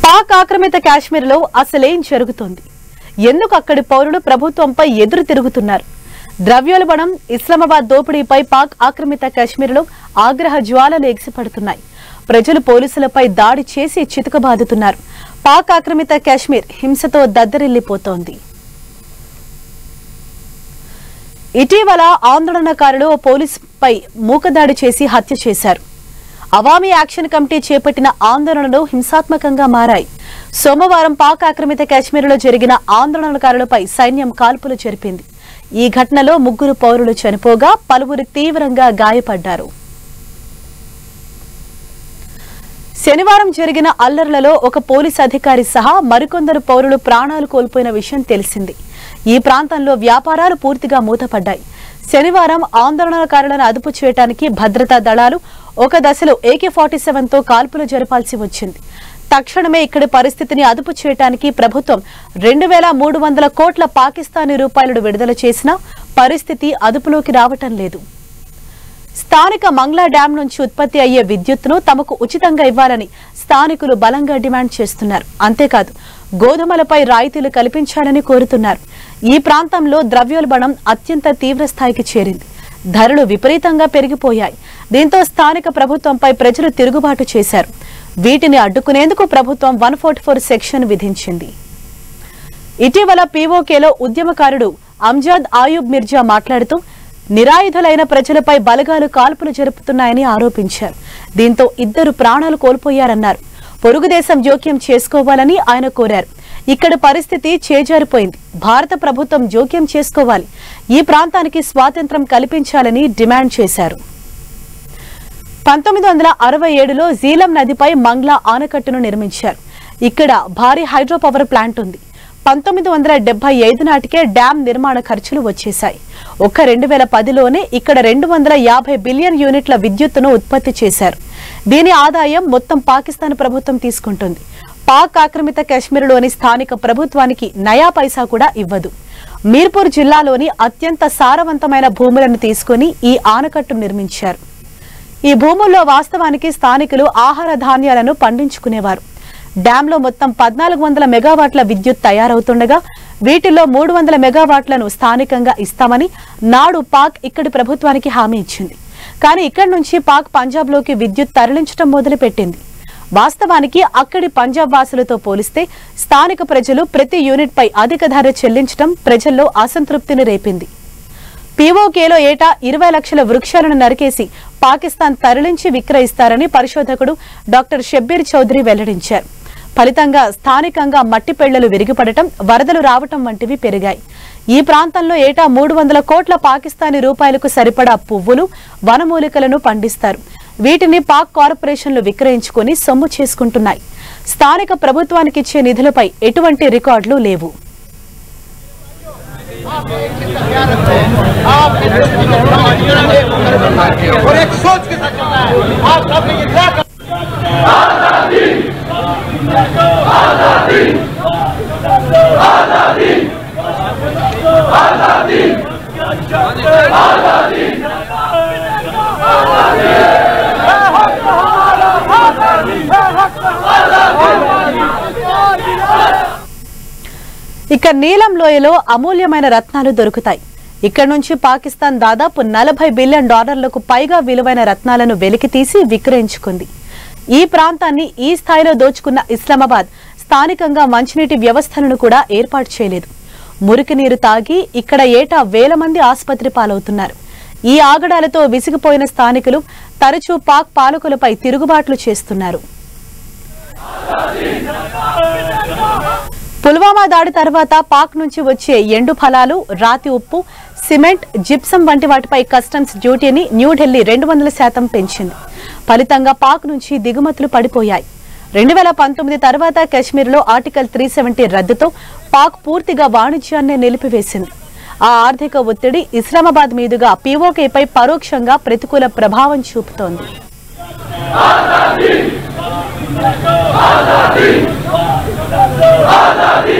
పాక్ ఆక్రమిత కాశ్మీర్లో అసలేం జరుగుతోంది? ఎందుకు అక్కడి పౌరులు ప్రభుత్వంపై ఎదురు తిరుగుతున్నారు? ద్రవ్యోల్బణం, ఇస్లామాబాద్ దోపిడీపై పాక్ ఆక్రమిత కాశ్మీర్లో ఆగ్రహ జ్వాలలు ఎగిసిపడుతున్నాయి. ప్రజలు పోలీసులపై దాడి చేసి చితకబాదుతున్నారు. పాక్ ఆక్రమిత కాశ్మీర్ హింసతో దద్దరిల్లిపోతోంది. ఇటీవల ఆందోళనకారులు పోలీసుపై మూకదాడి చేసి హత్య చేశారు. అవామీ యాక్షన్ కమిటీ చేపట్టిన ఆందోళనలు హింసాత్మకంగా మారాయి. సోమవారం పాక్ ఆక్రమిత కాశ్మీర్లో జరిగిన ఆందోళనకారులపై సైన్యం కాల్పులు జరిపింది. ఈ ఘటనలో 3 పౌరులు చనిపోగా పలువురు తీవ్రంగా గాయపడ్డారు. శనివారం జరిగిన అల్లర్లలో ఒక పోలీస్ అధికారి సహా మరికొందరు పౌరులు ప్రాణాలు కోల్పోయిన విషయం తెలిసింది. ఈ ప్రాంతంలో వ్యాపారాలు పూర్తిగా మూతపడ్డాయి. శనివారం ఆందోళనకారులను అదుపు చేయడానికి భద్రతా దళాలు ఒక దశలో AK-47తో కాల్పులు జరపాల్సి వచ్చింది. తక్షణమే ఇక్కడి పరిస్థితిని అదుపు చేయడానికి ప్రభుత్వం 2300 కోట్ల పాకిస్తానీ రూపాయలు విడుదల చేసినా పరిస్థితి అదుపులోకి రావటం లేదు. స్థానిక మంగ్లా డ్యాం నుంచి ఉత్పత్తి అయ్యే విద్యుత్తును తమకు ఉచితంగా ఇవ్వాలని స్థానికులు బలంగా డిమాండ్ చేస్తున్నారు. అంతేకాదు, గోధుమలపై రాయితీలు కల్పించాలని కోరుతున్నారు. ఈ ప్రాంతంలో ద్రవ్యోల్బణం అత్యంత తీవ్ర స్థాయికి చేరింది. ధరలు విపరీతంగా పెరిగిపోయాయి. దీంతో స్థానిక ప్రభుత్వంపై ప్రజలు తిరుగుబాటు చేశారు. వీటిని అడ్డుకునేందుకు ప్రభుత్వం 144 సెక్షన్ విధించింది. ఇటీవల POKలో ఉద్యమకారుడు అంజాద్ ఆయూబ్ మిర్జా మాట్లాడుతూ నిరాయుధులైన ప్రజలపై బలగాలు కాల్పులు జరుపుతున్నాయని ఆరోపించారు. దీంతో 2 ప్రాణాలు కోల్పోయారన్నారు. పొరుగు దేశం జోక్యం చేసుకోవాలని ఆయన కోరారు. ఇక్కడ పరిస్థితి చేజారిపోయింది. భారత ప్రభుత్వం జోక్యం చేసుకోవాలి. ఈ ప్రాంతానికి స్వాతంత్ర్యం కల్పించాలని డిమాండ్ చేశారు. 1967లో జీలం నదిపై మంగ్లా ఆనకట్టును నిర్మించారు. ఇక్కడ భారీ హైడ్రో పవర్ ప్లాంట్ ఉంది. 1975 నాటికే డ్యాం నిర్మాణ ఖర్చులు వచ్చేశాయి. ఒక్క 2010లోనే ఇక్కడ 250 బిలియన్ యూనిట్ల విద్యుత్తును ఉత్పత్తి చేశారు. దీని ఆదాయం మొత్తం పాకిస్తాన్ ప్రభుత్వం తీసుకుంటుంది. పాక్ ఆక్రమిత కాశ్మీర్లోని స్థానిక ప్రభుత్వానికి నయా పైసా కూడా ఇవ్వదు. మీర్పూర్ జిల్లాలోని అత్యంత సారవంతమైన భూములను తీసుకుని ఈ ఆనకట్టు నిర్మించారు. ఈ భూముల్లో వాస్తవానికి స్థానికులు ఆహార ధాన్యాలను పండించుకునేవారు. డ్యాంలో మొత్తం 1400 మెగావాట్ల విద్యుత్ తయారవుతుండగా వీటిల్లో 300 మెగావాట్లను స్థానికంగా ఇస్తామని నాడు పాక్ ఇక్కడి ప్రభుత్వానికి హామీ ఇచ్చింది. కానీ ఇక్కడి నుంచి పాక్ పంజాబ్లోకి విద్యుత్ తరలించడం మొదలుపెట్టింది. వాస్తవానికి అక్కడి పంజాబ్ వాసులతో పోలిస్తే స్థానిక ప్రజలు ప్రతి యూనిట్పై అధిక ధర చెల్లించడం ప్రజల్లో అసంతృప్తిని రేపింది. POKలో ఏటా 20 లక్షల వృక్షాలను నరికేసి పాకిస్తాన్ తరలించి విక్రయిస్తారని పరిశోధకుడు డాక్టర్ షబ్బీర్ చౌదరి వెల్లడించారు. ఫలితంగా స్థానికంగా మట్టి పెళ్లలు విరిగిపడటం, వరదలు రావటం వంటివి పెరిగాయి. ఈ ప్రాంతంలో ఏటా 300 కోట్ల పాకిస్తానీ రూపాయలకు సరిపడా పువ్వులు, వనమూలికలను పండిస్తారు. వీటిని పాక్ కార్పొరేషన్లు విక్రయించుకుని సొమ్ము చేసుకుంటున్నాయి. స్థానిక ప్రభుత్వానికి ఇచ్చే నిధులపై ఎటువంటి రికార్డులు లేవు. ఇక నీలం లోయలో అమూల్యమైన రత్నాలు దొరుకుతాయి. ఇక్కడ నుంచి పాకిస్తాన్ దాదాపు $40 బిలియన్ పైగా విలువైన రత్నాలను వెలికితీసి విక్రయించుకుంది. ఈ ప్రాంతాన్ని ఈ స్థాయిలో దోచుకున్న ఇస్లామాబాద్ స్థానికంగా మంచినీటి వ్యవస్థలను కూడా ఏర్పాటు చేయలేదు. మురికి నీరు తాగి ఇక్కడ ఏటా 1000 మంది ఆసుపత్రి పాలవుతున్నారు. ఈ ఆగడాలతో విసిగిపోయిన స్థానికులు తరచూ పాక్ పాలకులపై తిరుగుబాట్లు చేస్తున్నారు. పుల్వామా దాడి తర్వాత పాక్ నుంచి వచ్చే ఎండు ఫలాలు, రాతి ఉప్పు, సిమెంట్, జిప్సం వంటి వాటిపై కస్టమ్స్ డ్యూటీని న్యూఢిల్లీ 200% పెంచింది. ఫలితంగా పాక్ నుంచి దిగుమతులు పడిపోయాయి. 2019 తర్వాత కశ్మీర్లో ఆర్టికల్ 370 రద్దుతో పాక్ పూర్తిగా వాణిజ్యాన్ని నిలిపివేసింది. ఆ ఆర్థిక ఒత్తిడి ఇస్లామాబాద్ మీదుగా POKపై పరోక్షంగా ప్రతికూల ప్రభావం చూపుతోంది. ఆజాదీ